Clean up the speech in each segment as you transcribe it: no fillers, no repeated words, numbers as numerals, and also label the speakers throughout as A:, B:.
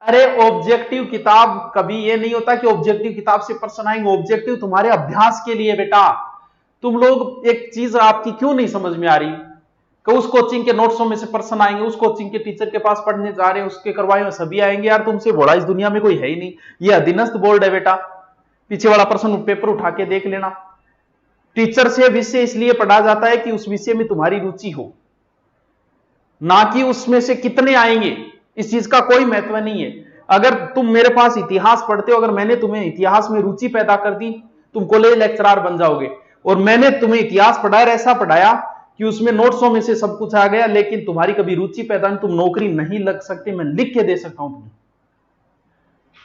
A: अरे ऑब्जेक्टिव किताब कभी ये नहीं होता कि ऑब्जेक्टिव किताब से प्रश्न आएंगे, ऑब्जेक्टिव तुम्हारे अभ्यास के लिए बेटा। तुम लोग एक चीज आपकी क्यों नहीं समझ में आ रही कि उस कोचिंग के नोट्सों में से प्रश्न आएंगे, उस कोचिंग के टीचर के पास पढ़ने जा रहे हैं उसके करवाए हुए सभी आएंगे। यार तुमसे बड़ा इस दुनिया में कोई है ही नहीं, ये अधीनस्थ बोर्ड है बेटा। पीछे वाला प्रश्न पेपर उठा के देख लेना। टीचर से विषय इसलिए पढ़ा जाता है कि उस विषय में तुम्हारी रुचि हो, ना कि उसमें से कितने आएंगे। इस चीज का कोई महत्व नहीं है। अगर तुम मेरे पास इतिहास पढ़ते हो, अगर मैंने तुम्हें इतिहास में रुचि पैदा कर दी, तुम कॉलेज लेक्चरर बन जाओगे। और मैंने तुम्हें इतिहास पढ़ाया, ऐसा पढ़ाया कि उसमें नोट्सों में से सब कुछ आ गया, लेकिन तुम्हारी कभी रुचि पैदा नहीं, तुम नौकरी नहीं लग सकते, मैं लिख के दे सकता हूं तुम्हें।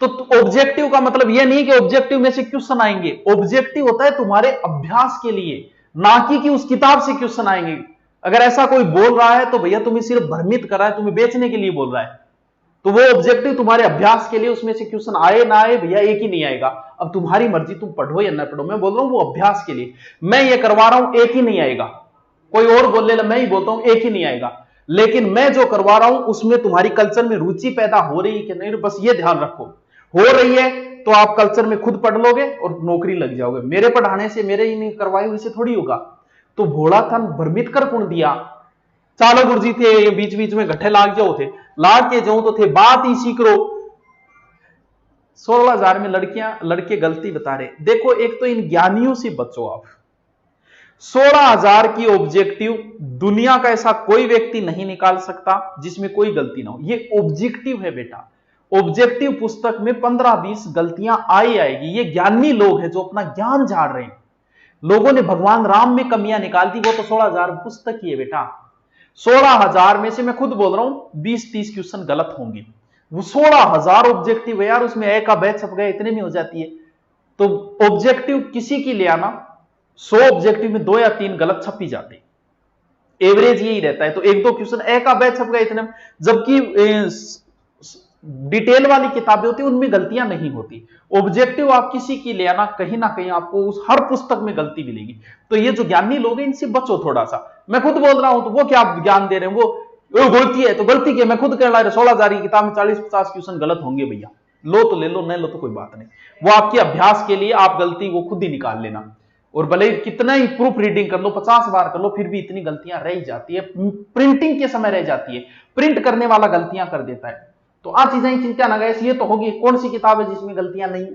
A: तो ऑब्जेक्टिव का मतलब यह नहीं कि ऑब्जेक्टिव में से क्वेश्चन आएंगे। ऑब्जेक्टिव होता है तुम्हारे अभ्यास के लिए, ना कि उस किताब से क्वेश्चन आएंगे। अगर ऐसा कोई बोल रहा है तो भैया तुम्हें सिर्फ भ्रमित कर रहा है, तुम्हें बेचने के लिए बोल रहा है। तो वो ऑब्जेक्टिव तुम्हारे अभ्यास के लिए, उसमें से क्वेश्चन आए ना आए भैया एक ही नहीं आएगा। अब तुम्हारी मर्जी, तुम पढ़ो या ना पढ़ो। मैं बोल रहा हूं वो अभ्यास के लिए मैं ये करवा रहा हूं, एक ही नहीं आएगा। कोई और बोल ले, मैं ही बोलता हूं एक ही नहीं आएगा। लेकिन मैं जो करवा रहा हूं उसमें तुम्हारी कल्चर में रुचि पैदा हो रही है कि नहीं, बस ये ध्यान रखो। हो रही है तो आप कल्चर में खुद पढ़ लोगे और नौकरी लग जाओगे। मेरे पढ़ाने से, मेरे ही नहीं करवाए हुए से थोड़ी होगा। तो भोला था, भ्रमित कर कौन दिया। चालो गुरुजी थे, बीच बीच में गठे लाग जाओ थे, लाग के जाऊं तो थे, बात ही सीख रो। 16,000 में लड़के गलती बता रहे। देखो, एक तो इन ज्ञानियों से बचो आप। 16,000 की ऑब्जेक्टिव दुनिया का ऐसा कोई व्यक्ति नहीं निकाल सकता जिसमें कोई गलती ना हो। ये ऑब्जेक्टिव है बेटा। ऑब्जेक्टिव पुस्तक में 15-20 गलतियां आएगी। ये ज्ञानी लोग हैं जो अपना ज्ञान झाड़ रहे हैं। लोगों ने भगवान राम में कमियां निकाल दी, वो तो 16,000 पुस्तक ही है बेटा। 16,000 में से मैं खुद बोल रहा हूं 20-30 क्वेश्चन गलत होंगे। वो 16,000 ऑब्जेक्टिव है यार, उसमें एक का बैच छप गया, इतने में हो जाती है। तो ऑब्जेक्टिव किसी की ले आना, 100 ऑब्जेक्टिव में 2 या 3 गलत छप ही जाते, एवरेज यही रहता है। तो 1-2 क्वेश्चन एक का बैच छप गया इतने में। जबकि डिटेल वाली किताबें होती है उनमें गलतियां नहीं होती। ऑब्जेक्टिव आप किसी की ले आना, कहीं ना कहीं आपको उस हर पुस्तक में गलती मिलेगी। तो ये जो ज्ञानी लोग हैं इनसे बचो थोड़ा सा। मैं खुद बोल रहा हूं तो वो क्या ज्ञान दे रहे हैं, वो गलती है तो गलती की। मैं खुद कह रहा है 16,000 की किताब में 40-50 क्वेश्चन गलत होंगे भैया, लो तो ले लो, नहीं लो तो कोई बात नहीं। वो आपके अभ्यास के लिए, आप गलती वो खुद ही निकाल लेना। और भले कितना ही प्रूफ रीडिंग कर लो, 50 बार कर लो, फिर भी इतनी गलतियां रह जाती है। प्रिंटिंग के समय रह जाती है, प्रिंट करने वाला गलतियां कर देता है। तो आ चीजें चिंता ना गए, ये तो होगी। कौन सी किताब है जिसमें गलतियां नहीं?